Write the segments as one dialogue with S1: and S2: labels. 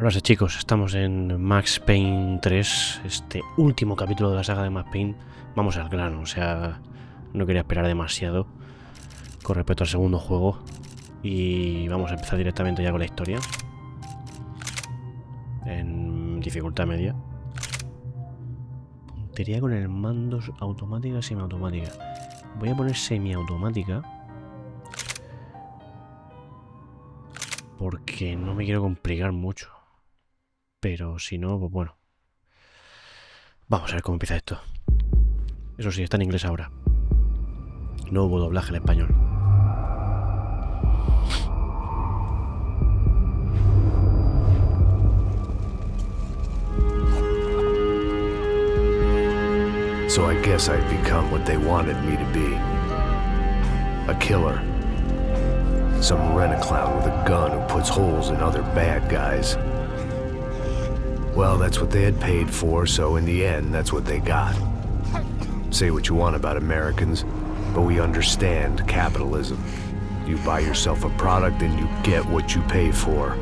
S1: Ahora sí, chicos, estamos en Max Payne 3, este último capítulo de la saga de Max Payne. Vamos al grano, o sea, no quería esperar demasiado con respecto al segundo juego. Y vamos a empezar directamente ya con la historia. En dificultad media. Puntería con el mando automática, semiautomática. Voy a poner semiautomática porque no me quiero complicar mucho. Pero si no, pues bueno. Vamos a ver cómo empieza esto. Eso sí, está en inglés ahora. No hubo doblaje en español.
S2: So I guess I'd become what they wanted me to be. A killer. Some rent-a-clown with a gun who puts holes in other bad guys. Well, that's what they had paid for, so in the end, that's what they got. Say what you want about Americans, but we understand capitalism. You buy yourself a product and you get what you pay for.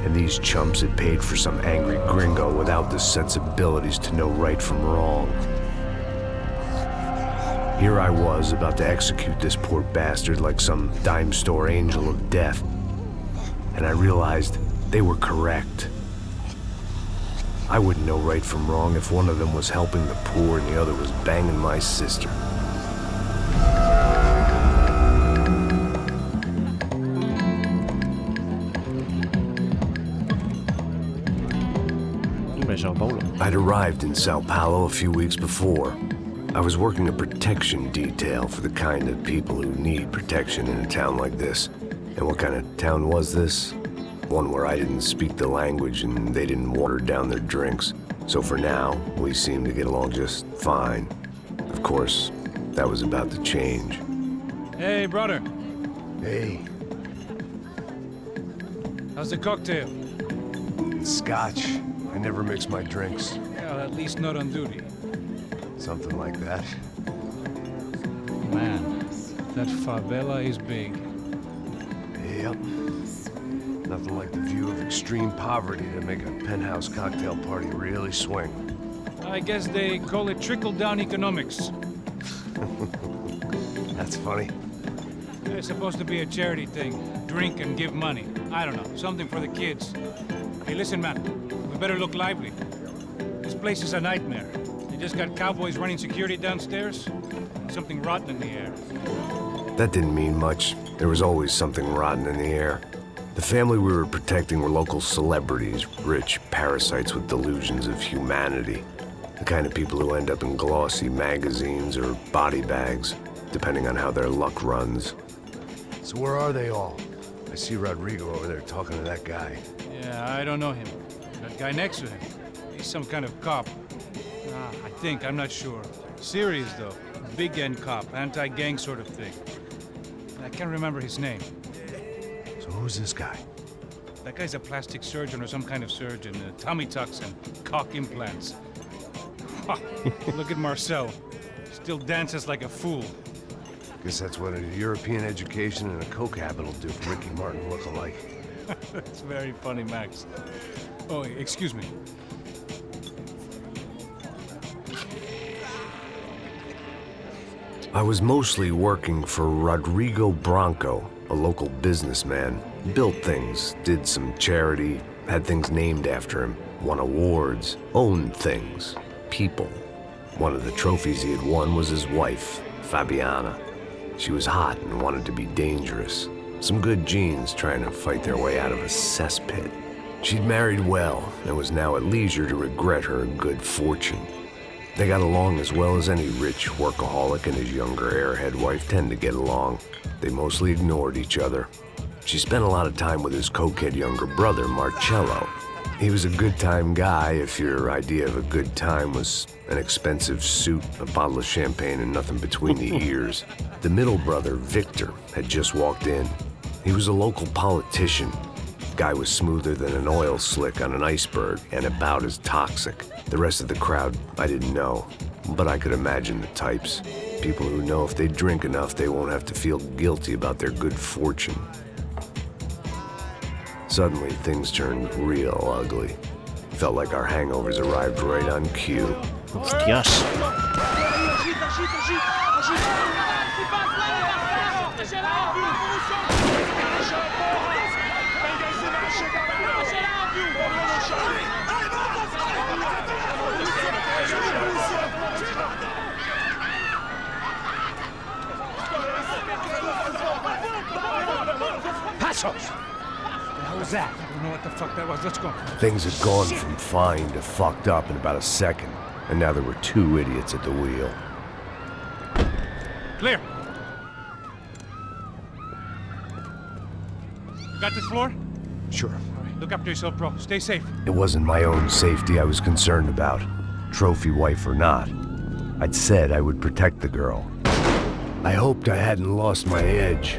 S2: And these chumps had paid for some angry gringo without the sensibilities to know right from wrong. Here I was, about to execute this poor bastard like some dime store angel of death. And I realized they were correct. I wouldn't know right from wrong if one of them was helping the poor and the other was banging my sister.
S1: São Paulo.
S2: I'd arrived in São Paulo a few weeks before. I was working a protection detail for the kind of people who need protection in a town like this. And what kind of town was this? One where I didn't speak the language and they didn't water down their drinks. So for now, we seemed to get along just fine. Of course, that was about to change.
S3: Hey, brother.
S2: Hey,
S3: How's the cocktail?
S2: it's Scotch. I never mix my drinks.
S3: Well, at least not on duty.
S2: Something like that.
S3: Man, that favela is big.
S2: Yep. Nothing like the view of extreme poverty to make a penthouse cocktail party really swing.
S3: I guess they call it trickle-down economics.
S2: That's funny.
S3: It's supposed to be a charity thing. Drink and give money. I don't know, something for the kids. Hey, listen, man. We better look lively. This place is a nightmare. You just got cowboys running security downstairs. Something rotten in the air.
S2: That didn't mean much. There was always something rotten in the air. The family we were protecting were local celebrities, rich parasites with delusions of humanity. The kind of people who end up in glossy magazines or body bags, depending on how their luck runs. So where are they all? I see Rodrigo over there talking to that guy.
S3: Yeah, I don't know him. That guy next to him. He's some kind of cop. I think, I'm not sure. Serious, though. Big end cop, anti-gang sort of thing. I can't remember his name.
S2: So who's this guy?
S3: That guy's a plastic surgeon or some kind of surgeon. Tummy tucks and cock implants. Look at Marcel. Still dances like a fool.
S2: Guess that's what a European education and a coke habit will do for Ricky Martin look-alike.
S3: That's very funny, Max. Oh, excuse me.
S2: I was mostly working for Rodrigo Branco, a local businessman. Built things, did some charity, had things named after him, won awards, owned things, people. One of the trophies he had won was his wife, Fabiana. She was hot and wanted to be dangerous. Some good genes trying to fight their way out of a cesspit. She'd married well and was now at leisure to regret her good fortune. They got along as well as any rich workaholic and his younger airhead wife tend to get along. They mostly ignored each other. She spent a lot of time with his cokehead younger brother, Marcello. He was a good-time guy if your idea of a good time was an expensive suit, a bottle of champagne, and nothing between the ears. The middle brother, Victor, had just walked in. He was a local politician. Guy was smoother than an oil slick on an iceberg and about as toxic. The rest of the crowd, I didn't know, but I could imagine the types. People who know if they drink enough, they won't have to feel guilty about their good fortune. Suddenly, things turned real ugly. Felt like our hangovers arrived right on cue.
S1: ¡Hostias!
S3: Paso! What was that? I don't know what the fuck that was. Let's go.
S2: Things had gone from fine to fucked up in about a second, and now there were two idiots at the wheel.
S3: Clear. You got this floor?
S2: Sure.
S3: All right. Look after yourself, bro. Stay safe.
S2: It wasn't my own safety I was concerned about, trophy wife or not. I'd said I would protect the girl. I hoped I hadn't lost my edge,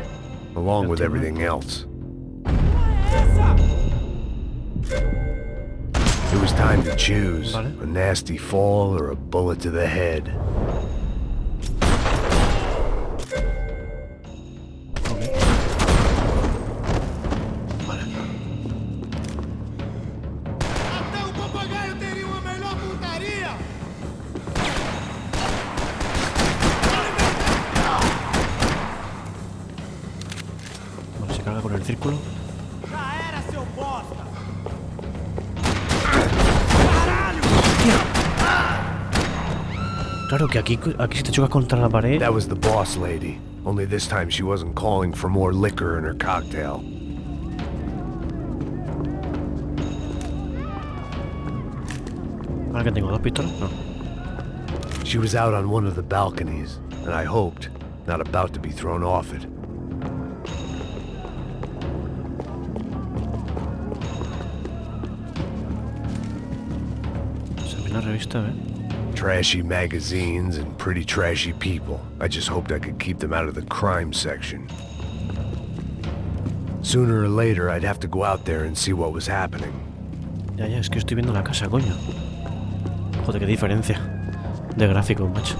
S2: along with everything else. It was time to choose, a nasty fall or a bullet to the head.
S1: Vale, se carga con el círculo. Claro que aquí si te chocas contra la pared.
S2: That was the boss lady. Only this time she wasn't calling for more liquor in her cocktail.
S1: Ahora que tengo dos pistolas, no.
S2: She was out on one of the balconies, and I hoped, not about to be thrown off it.
S1: Se ve la revista, ¿eh?
S2: Trashy magazines and pretty trashy people. I just hoped I could keep them out of the crime section. Sooner or later, I'd have to go out there and see what was happening.
S1: Ya, es que estoy viendo la casa, coño. Joder, qué diferencia de gráficos, macho.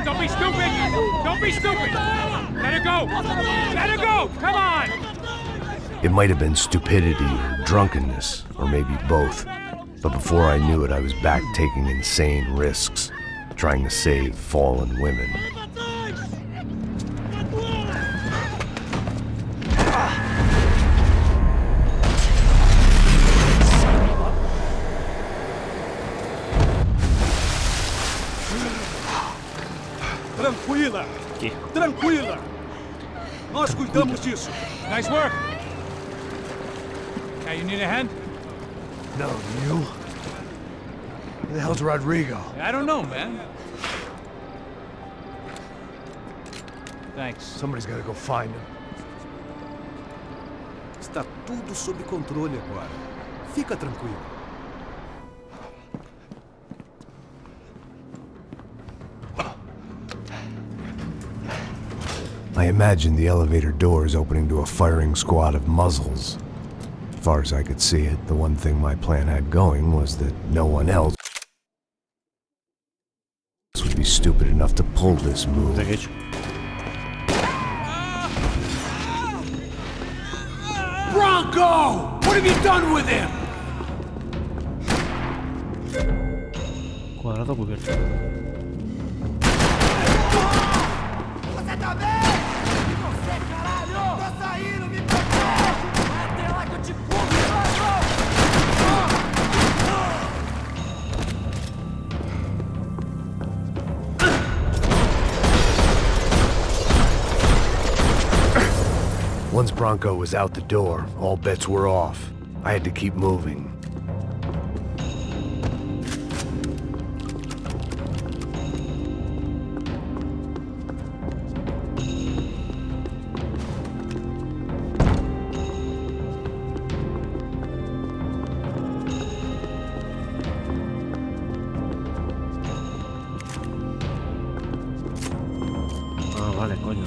S3: Don't be stupid! Don't be stupid! Let it go! Let it go! Come on!
S2: It might have been stupidity or drunkenness, or maybe both. But before I knew it, I was back taking insane risks, trying to save fallen women.
S4: Tranquila! Tranquila! Nós cuidamos disso.
S3: Nice work! Hey, you need a hand?
S2: No, you? Who the hell's Rodrigo?
S3: I don't know, man. Thanks.
S2: Somebody's gotta go find him.
S4: Está tudo sob controle agora. Fica tranquilo.
S2: I imagined the elevator doors opening to a firing squad of muzzles. As far as I could see it, the one thing my plan had going was that no one else would be stupid enough to pull this move.
S4: Bronco! What have you done with him?
S1: Cuadrado cubierto.
S2: Once Bronco was out the door, all bets were off. I had to keep moving.
S1: Ah, vale, coño.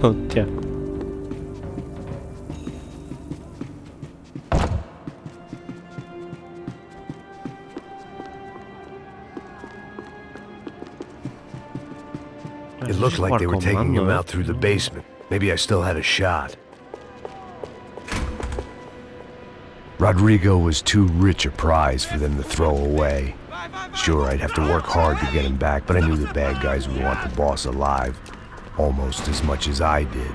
S1: Hostia.
S2: It looked like they were taking him out through the basement. Maybe I still had a shot. Rodrigo was too rich a prize for them to throw away. Sure, I'd have to work hard to get him back, but I knew the bad guys would want the boss alive almost as much as I did.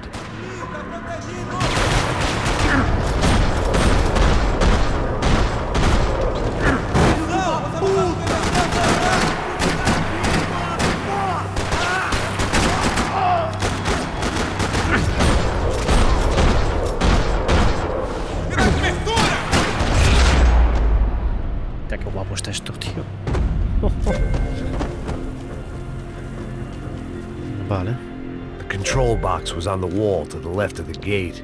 S1: Qué guapo está esto, tío. Vale.
S2: The control box was on the wall to the left of the gate.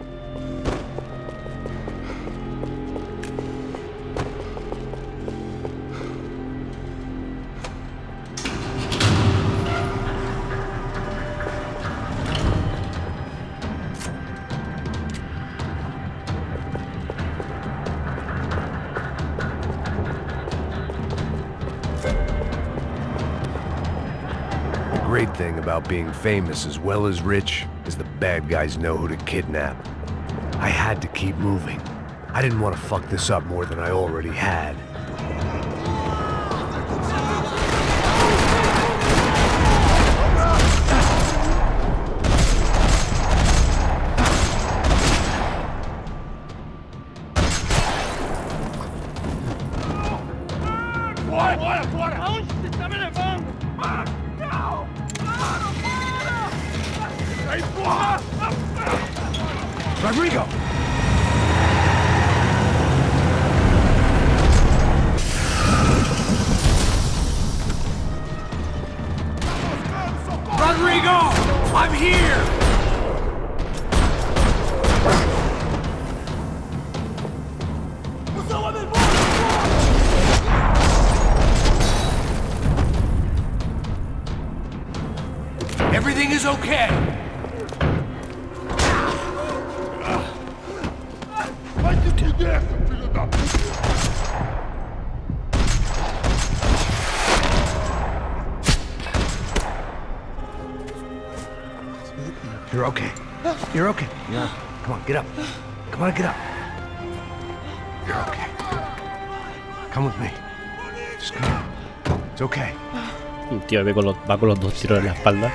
S2: The great thing about being famous as well as rich is the bad guys know who to kidnap. I had to keep moving. I didn't want to fuck this up more than I already had. Rodrigo! Rodrigo! I'm here! Everything is okay! You're okay. You're okay. Yeah. Come on, get up. Come on, get up. You're okay. Come with me. Just come on. It's okay.
S1: El tío va con los dos tiros en la espalda.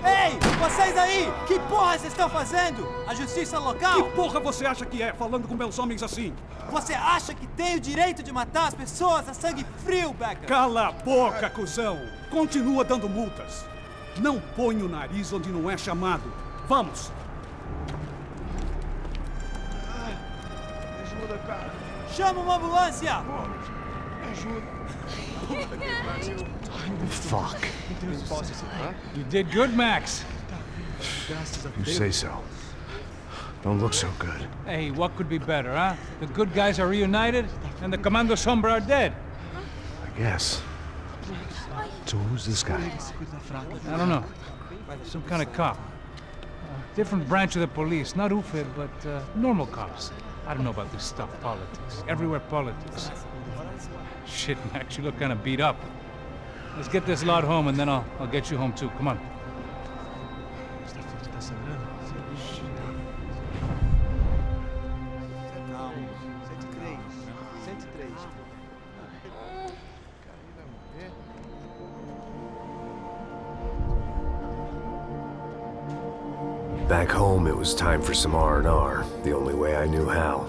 S5: Ei, vocês aí! Que porra vocês estão fazendo? A justiça local?
S4: Que porra você acha que é, falando com meus homens assim?
S5: Você acha que tem o direito de matar as pessoas a sangue frio, Becker?
S4: Cala a boca, cuzão! Continua dando multas. Não põe o nariz onde não é chamado. Vamos!
S6: Ajuda, cara.
S5: Chama uma ambulância!
S6: Ajuda.
S2: Fuck.
S3: You did good, Max.
S2: You say so. Don't look so good.
S3: Hey, what could be better, huh? The good guys are reunited, and the Commando Sombra are dead.
S2: I guess. So who's this guy?
S3: I don't know. Some kind of cop. Different branch of the police. Not UFED, but normal cops. I don't know about this stuff, politics. Everywhere politics. Shit, Max, you look kind of beat up. Let's get this lot home, and then I'll get you home too. Come on.
S2: Back home, it was time for some R&R, the only way I knew how.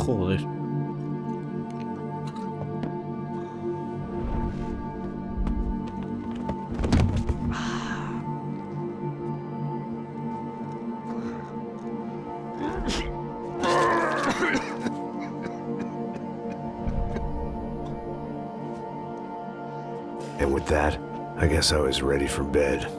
S1: Joder.
S2: And with that, I guess I was ready for bed.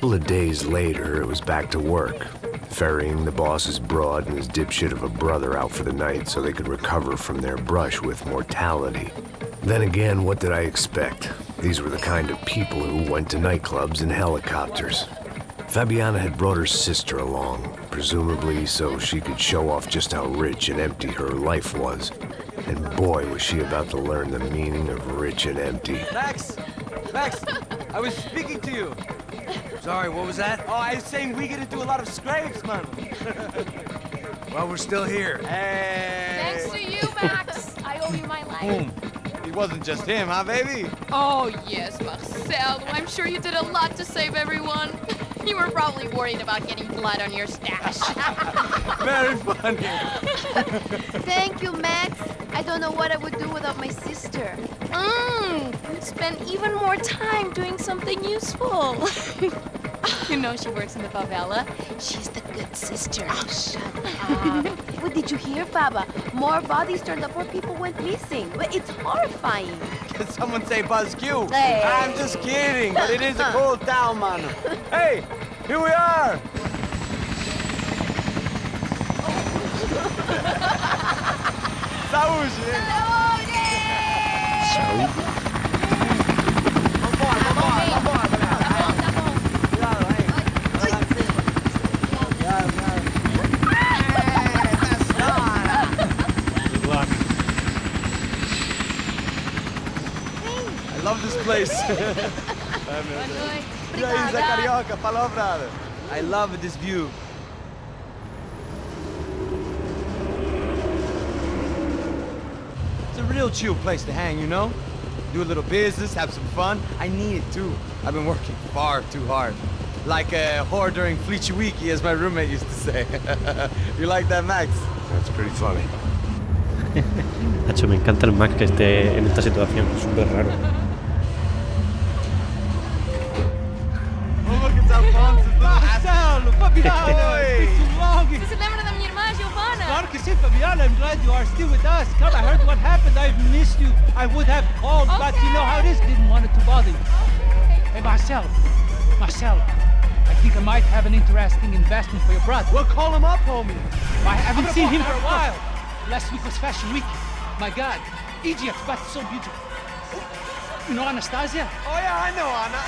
S2: couple of days later, it was back to work, ferrying the boss's broad and his dipshit of a brother out for the night so they could recover from their brush with mortality. Then again, what did I expect? These were the kind of people who went to nightclubs in helicopters. Fabiana had brought her sister along, presumably so she could show off just how rich and empty her life was. And boy, was she about to learn the meaning of rich and empty.
S5: Max! Max! I was speaking to you.
S7: Sorry, what was that?
S5: Oh, I was saying we get to do a lot of scrapes, man.
S7: Well, we're still here.
S5: Hey!
S8: Thanks to you, Max. I owe you my life.
S5: It wasn't just him, huh, baby?
S8: Oh, yes, Marcel. I'm sure you did a lot to save everyone. You were probably worried about getting blood on your stash.
S5: Very funny.
S9: Thank you, Max. I don't know what I would do without my sister.
S8: Spend even more time doing something useful. You know she works in the favela. She's the good sister.
S9: Oh, shut up. What did you hear, Baba? More bodies turned up where people went missing. It's horrifying.
S5: Did someone say Buzz Q?
S9: Hey.
S5: I'm just kidding, but it is a cool town, man. Hey, here we are. Saúde! I love this place. E aí, Zé Carioca, falou, brother. I love this view. It's a real chill place to hang, you know? Do a little business, have some fun. I need it too. I've been working far too hard. Like a whore during Fleechy Weeky, as my roommate used to say. You like that, Max?
S2: That's pretty funny.
S1: Hacho, me encanta el Max que esté en esta situación, es súper raro.
S5: Oh, look at that fun.
S6: Marcelo, Fabiana, it's been too long.
S8: Você se lembra da minha irmã, Giovanna?
S6: Claro que sim, Fabiana. I'm glad you are still with us. Come, I heard what happened. I've missed you. I would have called, but you know how it is. Didn't want it to bother you. Hey, Marcelo, I think I might have an interesting investment for your brother.
S5: We'll call him up, homie.
S6: I haven't seen him for a while. Last week was Fashion Week. My God, Egypt, but so beautiful. You know Anastasia?
S5: Oh yeah, I know Anna.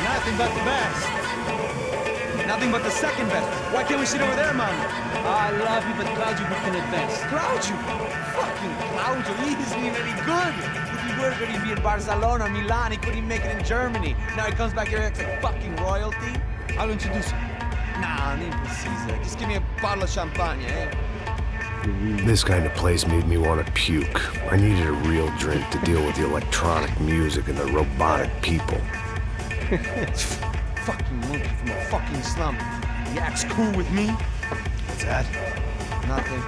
S5: Nothing but the best. Nothing but the second best. Why can't we sit over there, man?
S6: I love you, but Claudio can advance.
S5: Claudio? Fucking Claudio, he isn't even any good. If he were good, he'd be in Barcelona, Milan, he couldn't make it in Germany. Now he comes back here and acts like fucking royalty.
S6: I'll introduce you.
S5: Nah, nem precisa. Just give me a bottle of champagne, eh?
S2: This kind of place made me want to puke. I needed a real drink to deal with the electronic music and the robotic people.
S5: Fucking monkey from a fucking slum. He acts cool with me.
S2: What's that?
S5: Nothing.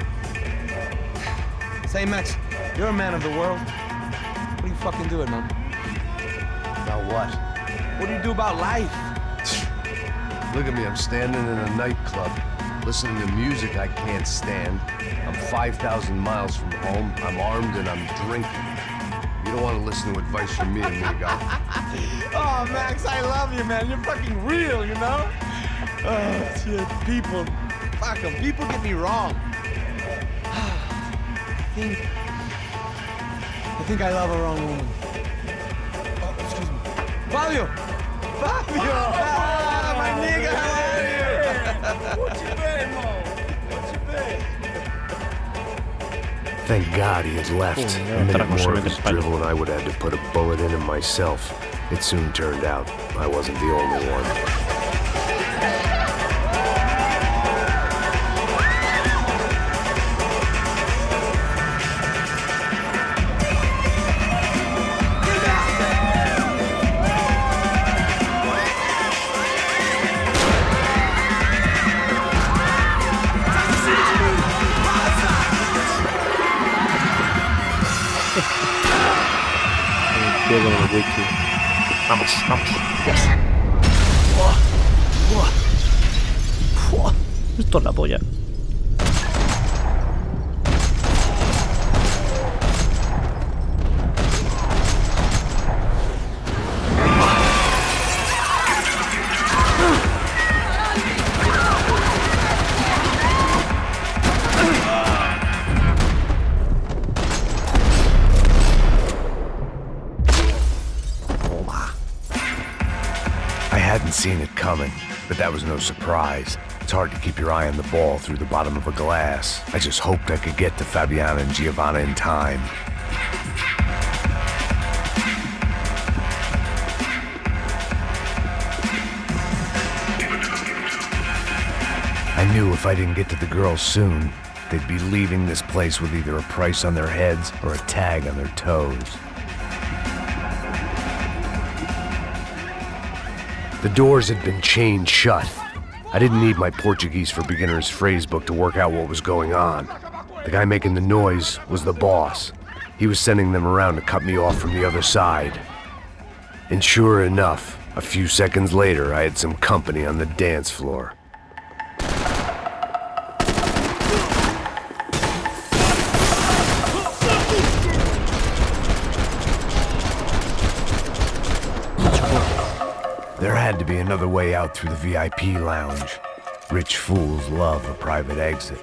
S5: Say, Max, you're a man of the world. What are you fucking doing, man?
S2: About what?
S5: What do you do about life?
S2: Look at me, I'm standing in a nightclub, listening to music I can't stand. I'm 5,000 miles from home, I'm armed and I'm drinking. You don't want to listen to advice from me, amigo.
S5: Oh, Max, I love you, man. You're fucking real, you know? Oh, shit, people. Fuck them. People get me wrong. I think I love a wrong woman. Fabio! Fabio! Ah, my nigga, how are you?
S7: What you been, Mo? What you been?
S2: Thank God he had left. A minute more of his drivel and I would have had to put a bullet in him myself. It soon turned out I wasn't the only one.
S1: Vamos, vamos. Esto es la polla.
S2: I hadn't seen it coming, but that was no surprise. It's hard to keep your eye on the ball through the bottom of a glass. I just hoped I could get to Fabiana and Giovanna in time. I knew if I didn't get to the girls soon, they'd be leaving this place with either a price on their heads or a tag on their toes. The doors had been chained shut. I didn't need my Portuguese for Beginners phrase book to work out what was going on. The guy making the noise was the boss. He was sending them around to cut me off from the other side. And sure enough, a few seconds later, I had some company on the dance floor. There had to be another way out through the VIP lounge. Rich fools love a private exit.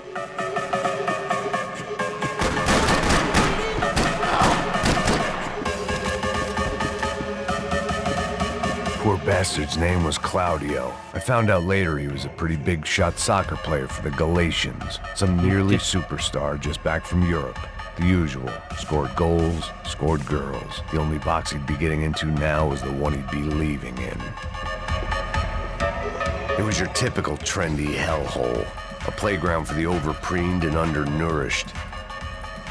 S2: Poor bastard's name was Claudio. I found out later he was a pretty big shot soccer player for the Galatians. Some nearly superstar just back from Europe. The usual. Scored goals, scored girls. The only box he'd be getting into now was the one he'd be leaving in. It was your typical trendy hellhole. A playground for the overpreened and undernourished.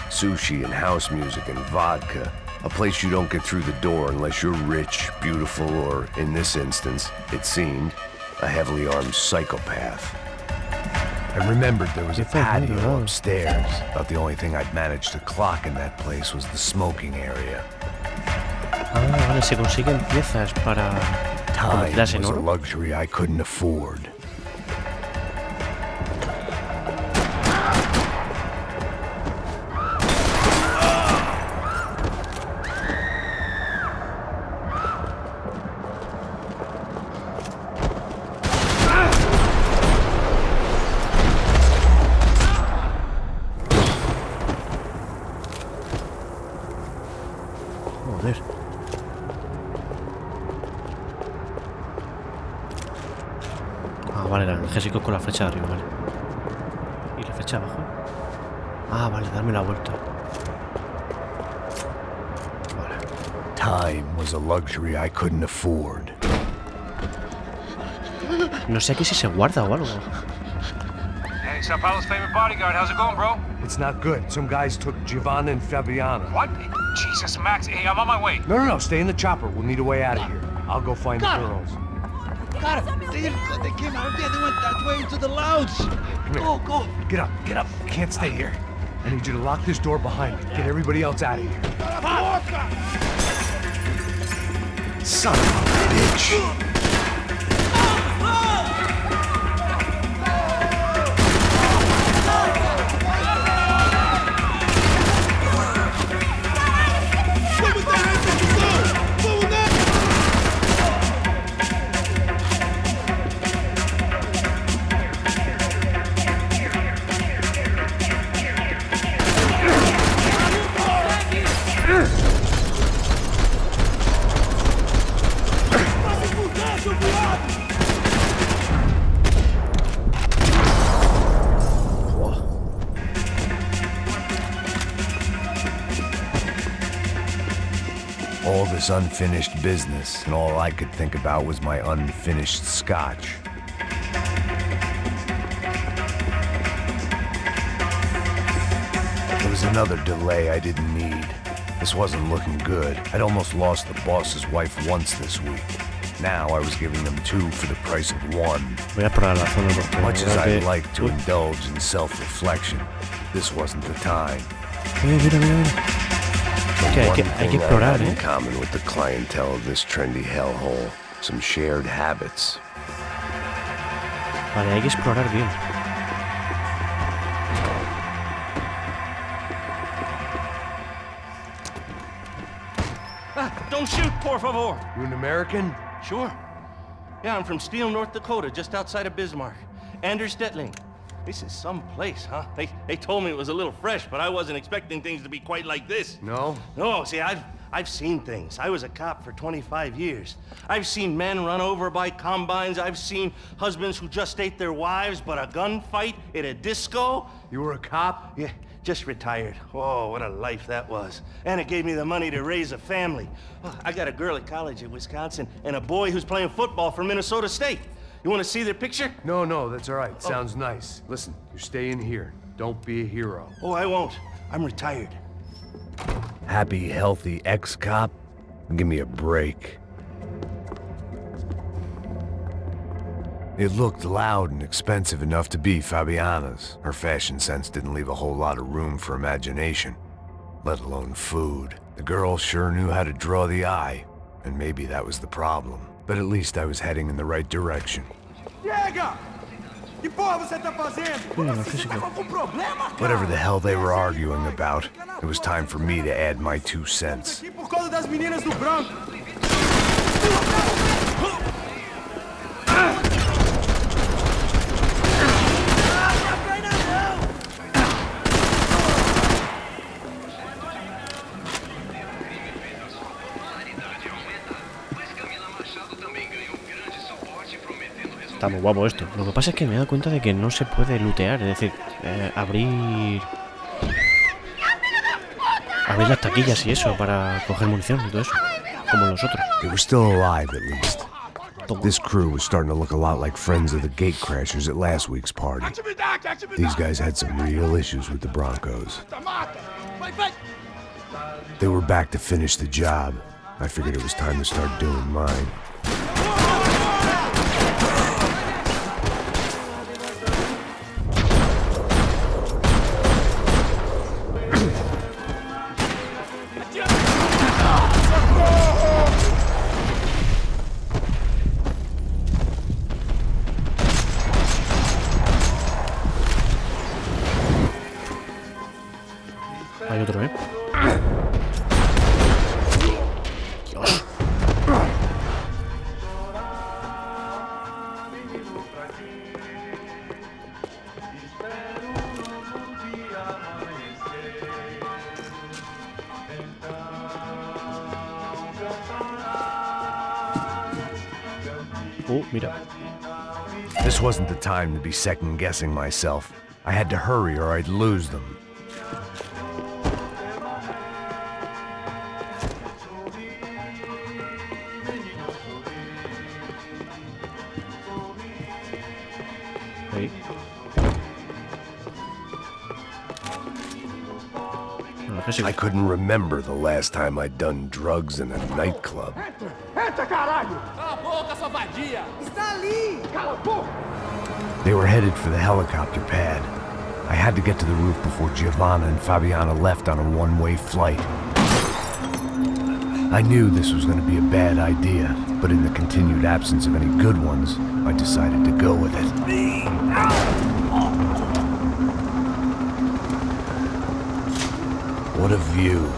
S2: Sushi and house music and vodka. A place you don't get through the door unless you're rich, beautiful, or, in this instance, it seemed, a heavily armed psychopath. I remembered there was a patio upstairs. About the only thing I'd managed to clock in that place was the smoking area.
S1: Ah, vale, se consiguen piezas para
S2: Time
S1: convertirlas en
S2: was a
S1: oro.
S2: luxury I couldn't afford.
S1: Joder. Ah, vale, el analgésico con la flecha de arriba, vale. ¿Y la flecha abajo? Ah, vale, darme la vuelta. Vale.
S2: Time was a luxury I couldn't afford.
S1: No sé aquí si se guarda o algo.
S3: Hey, São Paulo's favorite bodyguard. How's it going, bro?
S10: It's not good. Some guys took Giovanna and Fabiana.
S3: What? Jesus, Max. Hey, I'm on my way.
S10: No, stay in the chopper. We'll need a way out of here. I'll go find the girls.
S6: Got him. They came out of there. They went that way into the lounge.
S10: Come here.
S6: Go.
S10: Get up. Can't stay here. I need you to lock this door behind me. Get everybody else out of here.
S2: Son of a bitch! All this unfinished business, and all I could think about was my unfinished scotch. There was another delay I didn't need. This wasn't looking good. I'd almost lost the boss's wife once this week. Now I was giving them 2 for the price of 1.
S1: Voy a probar la zona porque
S2: Much as I'd like to indulge in self-reflection, this wasn't the time.
S1: Mira. Okay, hay que explorar,
S2: In common with the clientele of this trendy hellhole, some shared habits.
S1: Vale, hay que explorar bien.
S11: Don't shoot, por favor.
S2: You an American?
S11: Sure. Yeah, I'm from Steele, North Dakota, just outside of Bismarck. Anders Detling. This is some place, huh? They told me it was a little fresh, but I wasn't expecting things to be quite like this.
S2: No?
S11: No, see, I've seen things. I was a cop for 25 years. I've seen men run over by combines. I've seen husbands who just ate their wives, but a gunfight at a disco.
S2: You were a cop?
S11: Yeah, just retired. Oh, what a life that was. And it gave me the money to raise a family. Oh, I got a girl at college at Wisconsin and a boy who's playing football for Minnesota State. You want to see their picture?
S2: No, that's all right. Sounds nice. Listen, you're staying here. Don't be a hero.
S11: Oh, I won't. I'm retired.
S2: Happy, healthy ex-cop? Give me a break. It looked loud and expensive enough to be Fabiana's. Her fashion sense didn't leave a whole lot of room for imagination, let alone food. The girl sure knew how to draw the eye, and maybe that was the problem. But at least I was heading in the right direction. Whatever the hell they were arguing about, it was time for me to add my 2 cents.
S1: Está muy guapo esto. Lo que pasa es que me he dado cuenta de que no se puede lootear, es decir, abrir las taquillas y eso para coger munición y todo eso, como los otros.
S2: They were still alive, at least. This crew was starting to look a lot like friends of the gatecrashers at last week's party. These guys had some real issues with the Broncos. They were back to finish the job. I figured it was time to start doing mine.
S1: Hay otro, ¿eh? Dios. Mira.
S2: This wasn't the time to be second-guessing myself. I had to hurry or I'd lose them.
S1: Ahí.
S2: I couldn't remember the last time I'd done drugs in a nightclub. They were headed for the helicopter pad. I had to get to the roof before Giovanna and Fabiana left on a one-way flight. I knew this was going to be a bad idea, but in the continued absence of any good ones, I decided to go with it. What a view.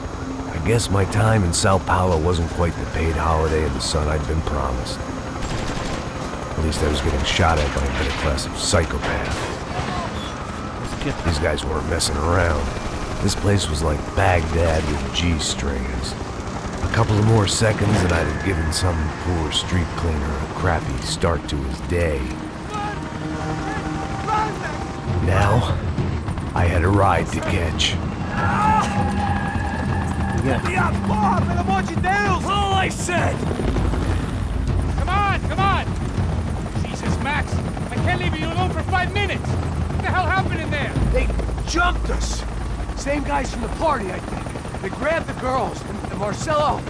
S2: I guess my time in São Paulo wasn't quite the paid holiday in the sun I'd been promised. At least I was getting shot at by a middle-class psychopath. These guys weren't messing around. This place was like Baghdad with G-strings. A couple of more seconds and I'd have given some poor street cleaner a crappy start to his day. Now, I had a ride to catch.
S5: Pelo amor de Deus!
S10: All I said!
S6: Come on, come on! Jesus, Max, I can't leave you alone for 5 minutes! What the hell happened in there?
S10: They jumped us! Same guys from the party, I think. They grabbed the girls, and Marcelo,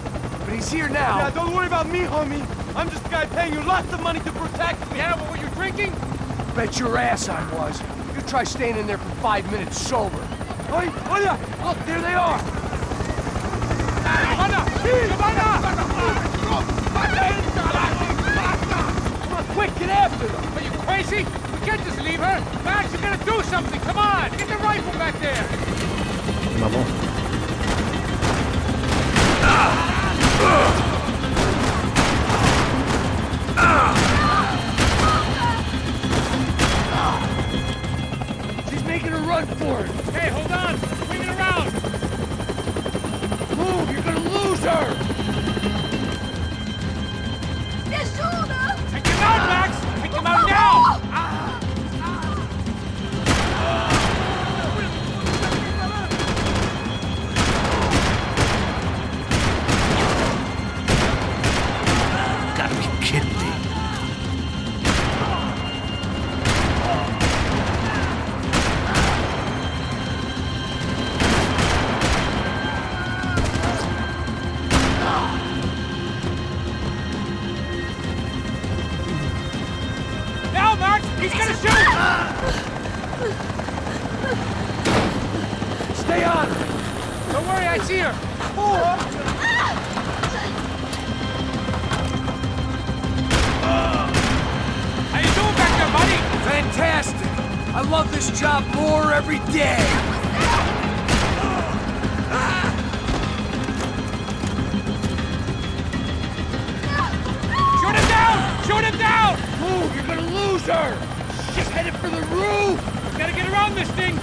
S10: but he's here now.
S5: Yeah, don't worry about me, homie. I'm just a guy paying you lots of money to protect me.
S6: Yeah, but were you drinking?
S10: Bet your ass I was. You try staying in there for 5 minutes sober.
S5: Oi, olha!
S10: Look, there they are!
S6: Come on, quick, get after them! Are you crazy? We can't just leave her! Max, you gotta do something! Come on! Get the rifle back there!
S1: Vamos.
S10: She's making a run for it!
S6: Hey, hold on! Swing it around!
S10: Move! You're gonna lose her!
S9: Me ajuda!
S6: Take him out, Max! Take him out now!
S1: Gotta be kidding me.
S6: Now, Max! He's gonna shoot!
S10: Stay on!
S6: Don't worry, I see her! How you doing back there, buddy?
S10: Fantastic! I love this job more every day!
S6: Shoot him down! Shoot him down!
S10: Move! You're gonna lose her! She's headed for the roof!
S6: Gotta get around this thing!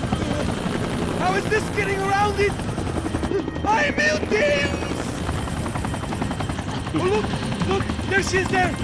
S5: How is this getting around it? Ai, meu Deus! Oh, look! There she is there!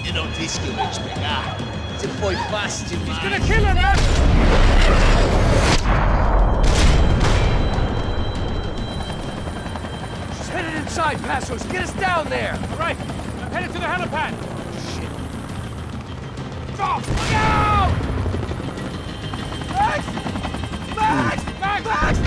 S11: Eu não disse que eu ia te pegar. Você foi fácil demais.
S6: He's gonna kill her, man!
S10: She's headed inside, Passos! Get us down there!
S6: All right, I'm headed to the helipad. Shit. Stop! Look out! Max! Max! Max! Max!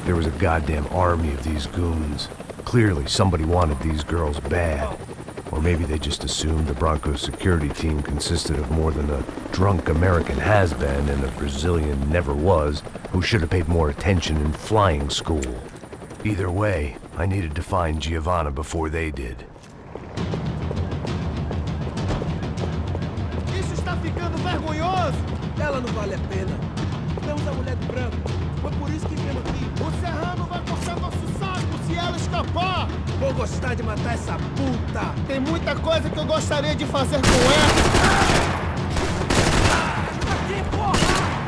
S2: There was a goddamn army of these goons. Clearly, somebody wanted these girls bad. Or maybe they just assumed the Broncos security team consisted of more than a drunk American has-been and a Brazilian never-was who should have paid more attention in flying school. Either way, I needed to find Giovanna before they did.
S5: Isso está ficando vergonhoso! Ela não vale a pena. Temos a mulher de branco. Foi por isso que viemos aqui. O Serrano vai cortar nosso saco se ela escapar! Vou gostar de matar essa puta! Tem muita coisa que eu gostaria de fazer com ela! Aqui, porra!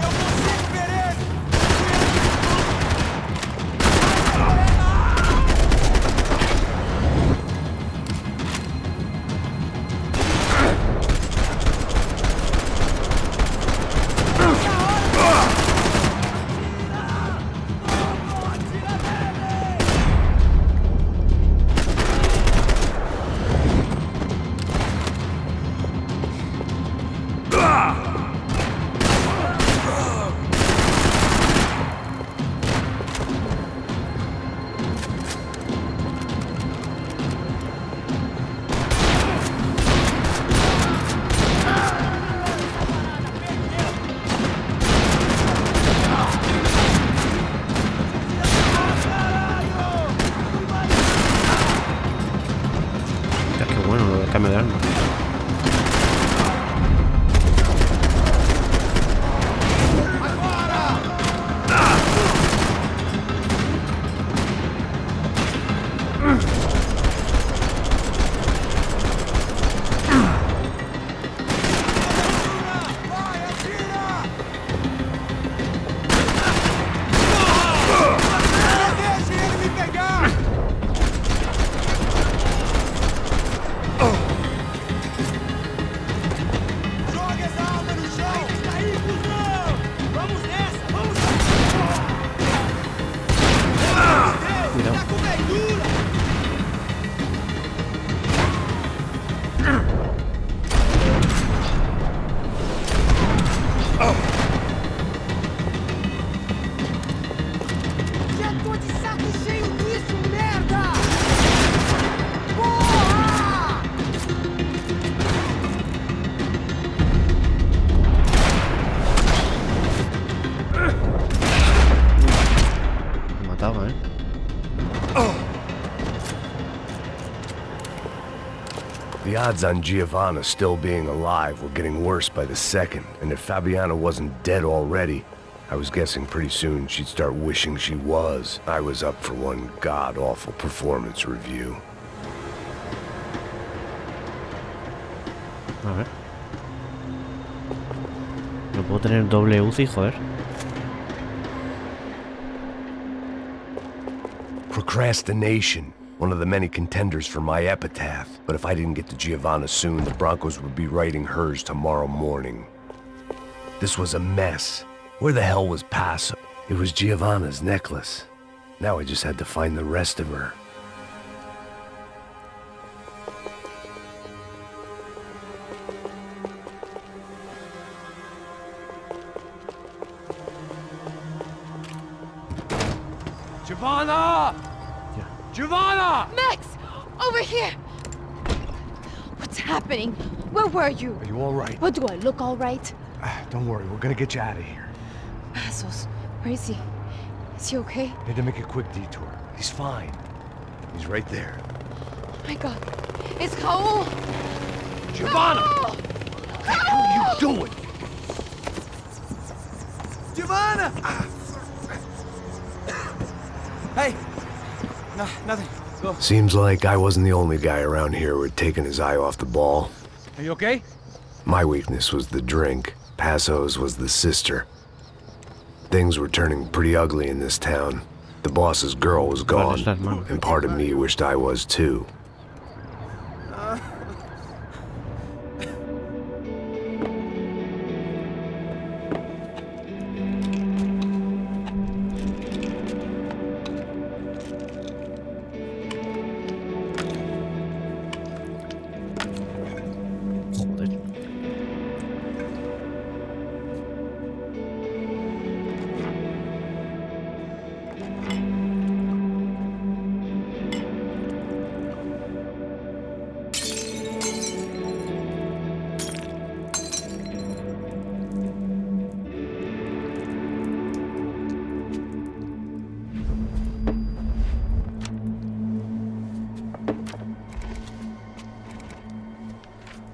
S5: Eu vou ser Pereira!
S1: estaba, ¿eh?
S2: The odds on Giovanna still being alive were getting worse by the second, and if Fabiana wasn't dead already, I was guessing pretty soon she'd start wishing she was. I was up for one god-awful performance review.
S1: A ver. No puedo tener doble UCI, joder.
S2: Procrastination. One of the many contenders for my epitaph. But if I didn't get to Giovanna soon, the Broncos would be writing hers tomorrow morning. This was a mess. Where the hell was Paso? It was Giovanna's necklace. Now I just had to find the rest of her.
S10: Giovanna!
S1: Yeah.
S10: Giovanna!
S9: Max! Over here! What's happening? Where were you?
S10: Are you all right?
S9: What, do I look all right?
S10: Don't worry, we're gonna get you out of here.
S9: Passos. Where is he? Is he okay?
S10: Had to make a quick detour. He's fine. He's right there.
S9: Oh my god. It's Raul!
S10: Giovanna!
S9: Raul!
S10: What the hell are you doing? Giovanna! Hey! No, nothing. Go.
S2: Seems like I wasn't the only guy around here who had taken his eye off the ball.
S6: Are you okay?
S2: My weakness was the drink. Passo's was the sister. Things were turning pretty ugly in this town. The boss's girl was gone, and part of me wished I was too.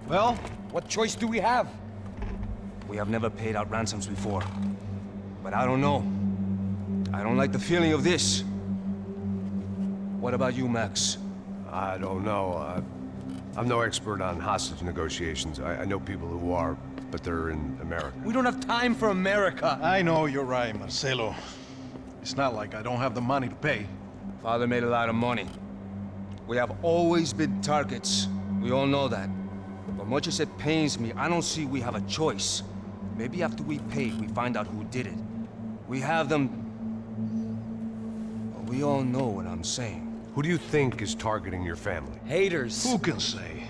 S5: Well, what choice do we have?
S12: We have never paid out ransoms before. But I don't know. I don't like the feeling of this. What about you, Max?
S2: I don't know. I'm no expert on hostage negotiations. I know people who are, but they're in America.
S5: We don't have time for America.
S13: I know you're right, Marcelo. It's not like I don't have the money to pay.
S12: Father made a lot of money. We have always been targets. We all know that. But much as it pains me, I don't see we have a choice. Maybe after we pay, we find out who did it. We have them... Well, we all know what I'm saying.
S2: Who do you think is targeting your family?
S5: Haters.
S13: Who can say?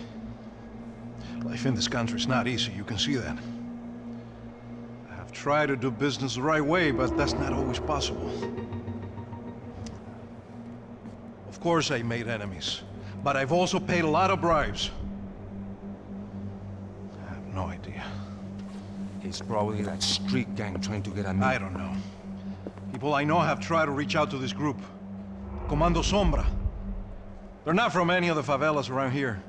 S13: Life in this country is not easy, you can see that. I have tried to do business the right way, but that's not always possible. Of course I made enemies, but I've also paid a lot of bribes. I have no idea.
S12: It's probably that street gang trying to get at me.
S13: I don't know. People I know have tried to reach out to this group. Comando Sombra. They're not from any of the favelas around here.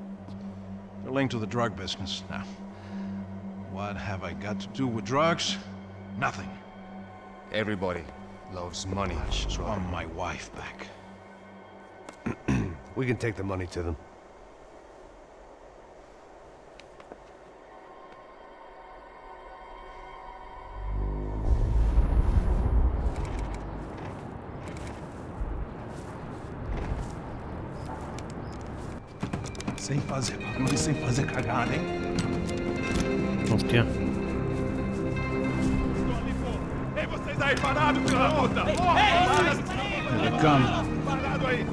S13: They're linked to the drug business. Now, what have I got to do with drugs? Nothing.
S12: Everybody loves money.
S13: I just want my wife back.
S2: We can take the money to them.
S13: Sem fazer cagada, hein?
S1: Hostia.
S7: Ei, vocês aí parados, filha da puta!
S6: They're coming.
S7: Parado aí!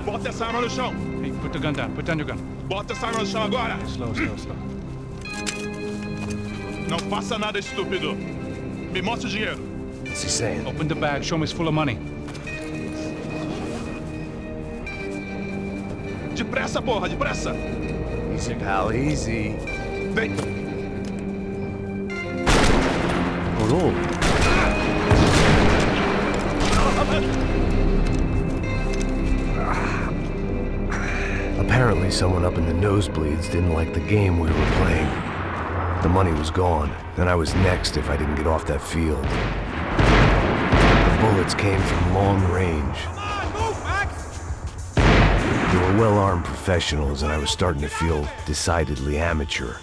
S7: Bota essa arma no chão!
S6: Hey, put the gun down. Put down your gun.
S7: Bota essa arma no chão agora!
S6: Slow, slow, slow.
S7: Não faça nada, estúpido! Me mostre o dinheiro!
S2: What's he saying?
S6: Open the bag. Show me it's full of money.
S7: Depressa, porra, depressa!
S2: Easy, pal, easy.
S7: Vem!
S1: Oh no.
S2: someone up in the nosebleeds didn't like the game we were playing. The money was gone, then I was next if I didn't get off that field. The bullets came from long range. They were well-armed professionals, and I was starting to feel decidedly amateur.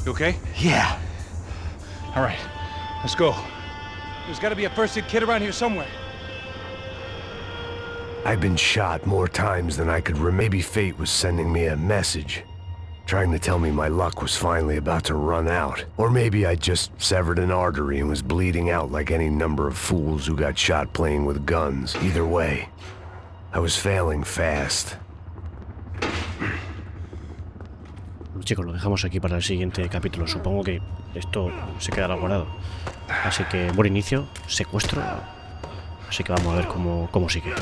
S3: You okay?
S10: Yeah.
S3: All right, let's go. There's got to be a first-aid kit around here somewhere.
S2: I've been shot more times than I could remember. Maybe fate was sending me a message, trying to tell me my luck was finally about to run out. Or maybe I just severed an artery and was bleeding out like any number of fools who got shot playing with guns. Either way, I was failing fast.
S1: Chicos, lo dejamos aquí para el siguiente capítulo. Supongo que esto se quedará guardado. Así que buen inicio, secuestro. Así que vamos a ver cómo sigue.